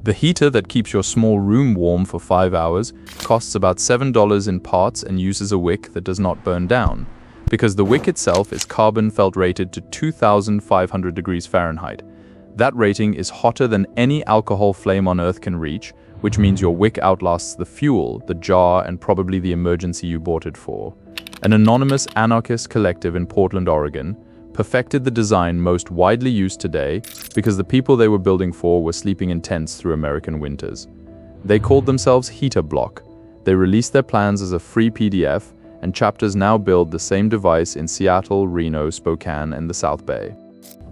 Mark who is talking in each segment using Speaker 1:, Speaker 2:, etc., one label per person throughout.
Speaker 1: The heater that keeps your small room warm for 5 hours costs about $7 in parts and uses a wick that does not burn down, because the wick itself is carbon felt rated to 2,500 degrees Fahrenheit. That rating is hotter than any alcohol flame on Earth can reach, which means your wick outlasts the fuel, the jar, and probably the emergency you bought it for. An anonymous anarchist collective in Portland, Oregon, perfected the design most widely used today because the people they were building for were sleeping in tents through American winters. They called themselves Heater Bloc. They released their plans as a free PDF, and chapters now build the same device in Seattle, Reno, Spokane, and the South Bay.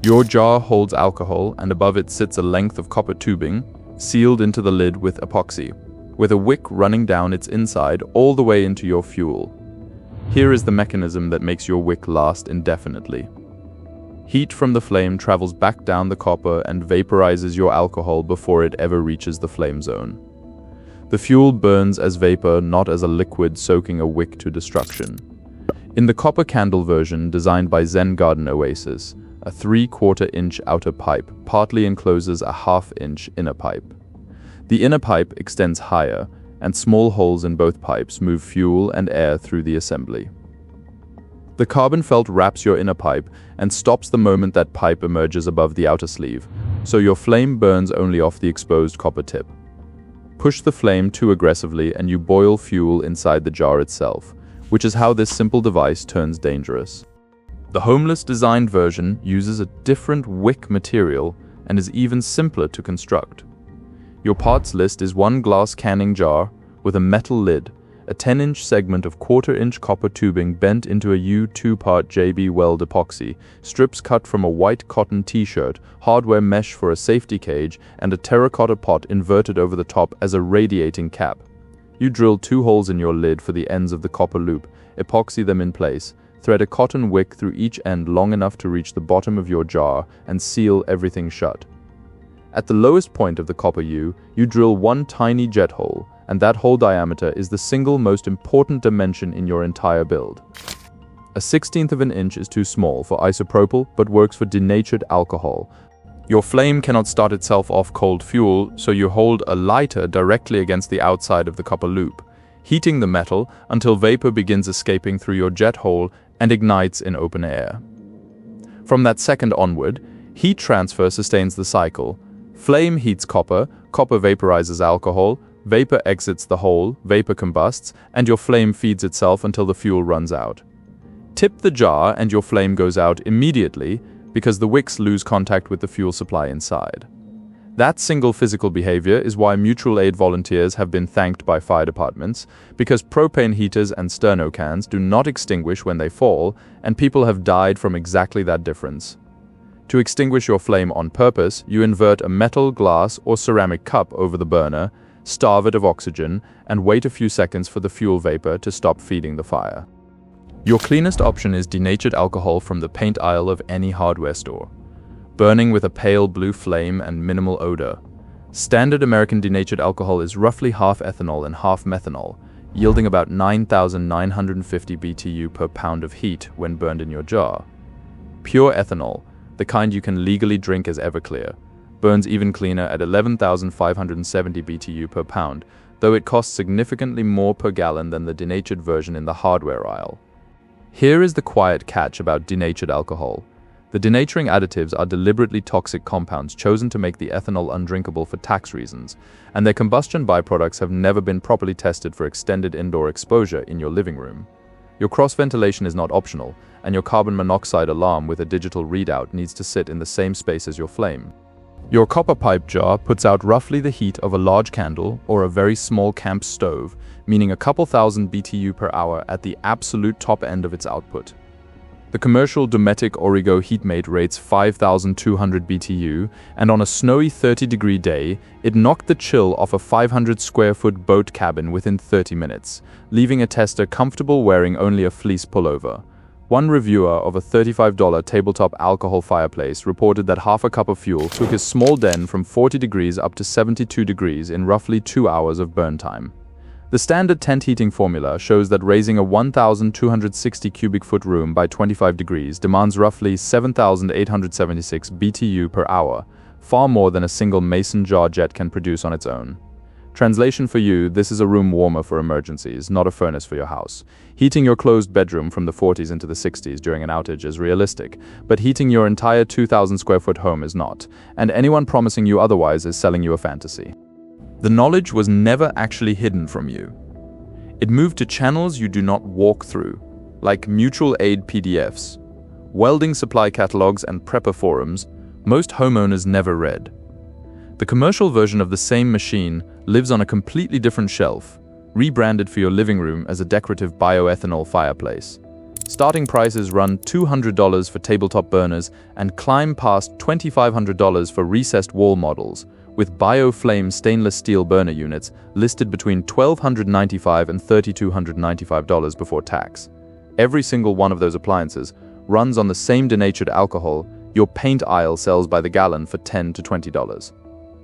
Speaker 1: Your jar holds alcohol, and above it sits a length of copper tubing, sealed into the lid with epoxy, with a wick running down its inside all the way into your fuel. Here is the mechanism that makes your wick last indefinitely. Heat from the flame travels back down the copper and vaporizes your alcohol before it ever reaches the flame zone. The fuel burns as vapor, not as a liquid soaking a wick to destruction. In the copper candle version designed by Zen Garden Oasis, a 3/4-inch outer pipe partly encloses a 1/2-inch inner pipe. The inner pipe extends higher, and small holes in both pipes move fuel and air through the assembly. The carbon felt wraps your inner pipe and stops the moment that pipe emerges above the outer sleeve, so your flame burns only off the exposed copper tip. Push the flame too aggressively and you boil fuel inside the jar itself, which is how this simple device turns dangerous. The homeless designed version uses a different wick material and is even simpler to construct. Your parts list is one glass canning jar with a metal lid, a 10-inch segment of 1/4-inch copper tubing bent into a U2-part JB Weld epoxy, strips cut from a white cotton t-shirt, hardware mesh for a safety cage, and a terracotta pot inverted over the top as a radiating cap. You drill 2 holes in your lid for the ends of the copper loop, epoxy them in place, thread a cotton wick through each end long enough to reach the bottom of your jar, and seal everything shut. At the lowest point of the copper U, you drill one tiny jet hole, and that hole diameter is the single most important dimension in your entire build. A 1/16 of an inch is too small for isopropyl, but works for denatured alcohol. Your flame cannot start itself off cold fuel, so you hold a lighter directly against the outside of the copper loop, heating the metal until vapor begins escaping through your jet hole and ignites in open air. From that second onward, heat transfer sustains the cycle. Flame heats copper, copper vaporizes alcohol, vapor exits the hole, vapor combusts, and your flame feeds itself until the fuel runs out. Tip the jar and your flame goes out immediately because the wicks lose contact with the fuel supply inside. That single physical behavior is why mutual aid volunteers have been thanked by fire departments, because propane heaters and sterno cans do not extinguish when they fall, and people have died from exactly that difference. To extinguish your flame on purpose, you invert a metal, glass, or ceramic cup over the burner, starve it of oxygen, and wait a few seconds for the fuel vapor to stop feeding the fire. Your cleanest option is denatured alcohol from the paint aisle of any hardware store, burning with a pale blue flame and minimal odor. Standard American denatured alcohol is roughly half ethanol and half methanol, yielding about 9,950 BTU per pound of heat when burned in your jar. Pure ethanol, the kind you can legally drink as Everclear, burns even cleaner at 11,570 BTU per pound, though it costs significantly more per gallon than the denatured version in the hardware aisle. Here is the quiet catch about denatured alcohol. The denaturing additives are deliberately toxic compounds chosen to make the ethanol undrinkable for tax reasons, and their combustion byproducts have never been properly tested for extended indoor exposure in your living room. Your cross-ventilation is not optional, and your carbon monoxide alarm with a digital readout needs to sit in the same space as your flame. Your copper pipe jar puts out roughly the heat of a large candle or a very small camp stove, meaning a couple thousand BTU per hour at the absolute top end of its output. The commercial Dometic Origo heatmate rates 5,200 BTU, and on a snowy 30-degree day, it knocked the chill off a 500-square-foot boat cabin within 30 minutes, leaving a tester comfortable wearing only a fleece pullover. One reviewer of a $35 tabletop alcohol fireplace reported that half a cup of fuel took his small den from 40 degrees up to 72 degrees in roughly 2 hours of burn time. The standard tent heating formula shows that raising a 1,260 cubic foot room by 25 degrees demands roughly 7,876 BTU per hour, far more than a single mason jar jet can produce on its own. Translation for you, this is a room warmer for emergencies, not a furnace for your house. Heating your closed bedroom from the 40s into the 60s during an outage is realistic, but heating your entire 2,000 square foot home is not, and anyone promising you otherwise is selling you a fantasy. The knowledge was never actually hidden from you. It moved to channels you do not walk through, like mutual aid PDFs, welding supply catalogs, and prepper forums most homeowners never read. The commercial version of the same machine lives on a completely different shelf, rebranded for your living room as a decorative bioethanol fireplace. Starting prices run $200 for tabletop burners and climb past $2,500 for recessed wall models, with BioFlame stainless steel burner units listed between $1,295 and $3,295 before tax. Every single one of those appliances runs on the same denatured alcohol your paint aisle sells by the gallon for $10 to $20.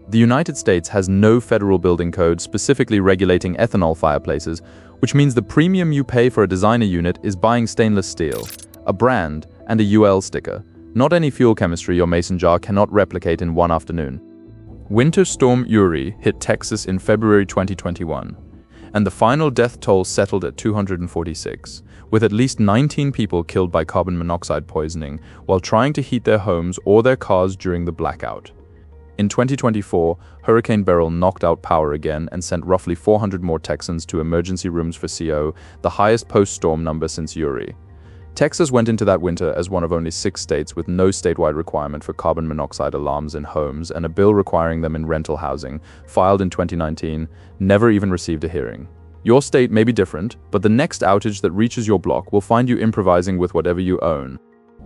Speaker 1: The United States has no federal building code specifically regulating ethanol fireplaces, which means the premium you pay for a designer unit is buying stainless steel, a brand, and a UL sticker, not any fuel chemistry your mason jar cannot replicate in one afternoon. Winter Storm Uri hit Texas in February 2021, and the final death toll settled at 246, with at least 19 people killed by carbon monoxide poisoning while trying to heat their homes or their cars during the blackout. In 2024, Hurricane Beryl knocked out power again and sent roughly 400 more Texans to emergency rooms for CO, the highest post-storm number since Uri. Texas went into that winter as one of only 6 states with no statewide requirement for carbon monoxide alarms in homes, and a bill requiring them in rental housing, filed in 2019, never even received a hearing. Your state may be different, but the next outage that reaches your block will find you improvising with whatever you own.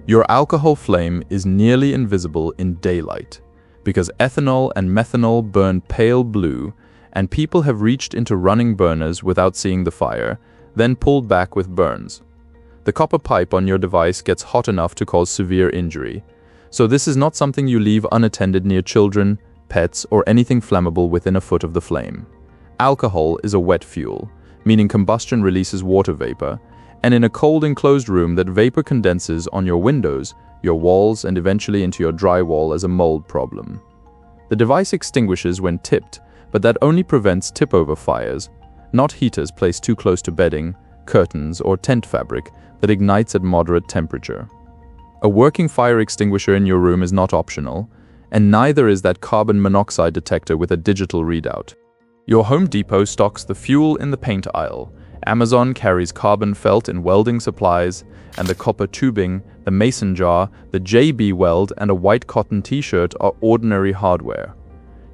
Speaker 1: Your alcohol flame is nearly invisible in daylight, because ethanol and methanol burn pale blue, and people have reached into running burners without seeing the fire, then pulled back with burns. The copper pipe on your device gets hot enough to cause severe injury, so this is not something you leave unattended near children, pets, or anything flammable within a foot of the flame. Alcohol is a wet fuel, meaning combustion releases water vapor, and in a cold enclosed room that vapor condenses on your windows, your walls, and eventually into your drywall as a mold problem. The device extinguishes when tipped, but that only prevents tip-over fires, not heaters placed too close to bedding, curtains, or tent fabric that ignites at moderate temperature. A working fire extinguisher in your room is not optional, and neither is that carbon monoxide detector with a digital readout. Your Home Depot stocks the fuel in the paint aisle, Amazon carries carbon felt in welding supplies, and the copper tubing, the mason jar, the JB weld, and a white cotton t-shirt are ordinary hardware.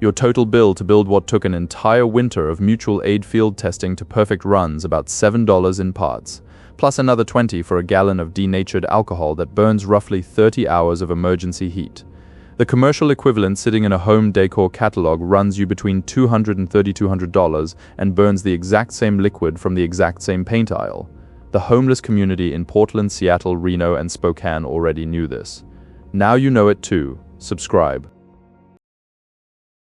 Speaker 1: Your total bill to build what took an entire winter of mutual aid field testing to perfect runs about $7 in parts, plus another $20 for a gallon of denatured alcohol that burns roughly 30 hours of emergency heat. The commercial equivalent sitting in a home decor catalog runs you between $200 and $3,200 and burns the exact same liquid from the exact same paint aisle. The homeless community in Portland, Seattle, Reno, and Spokane already knew this. Now you know it too. Subscribe.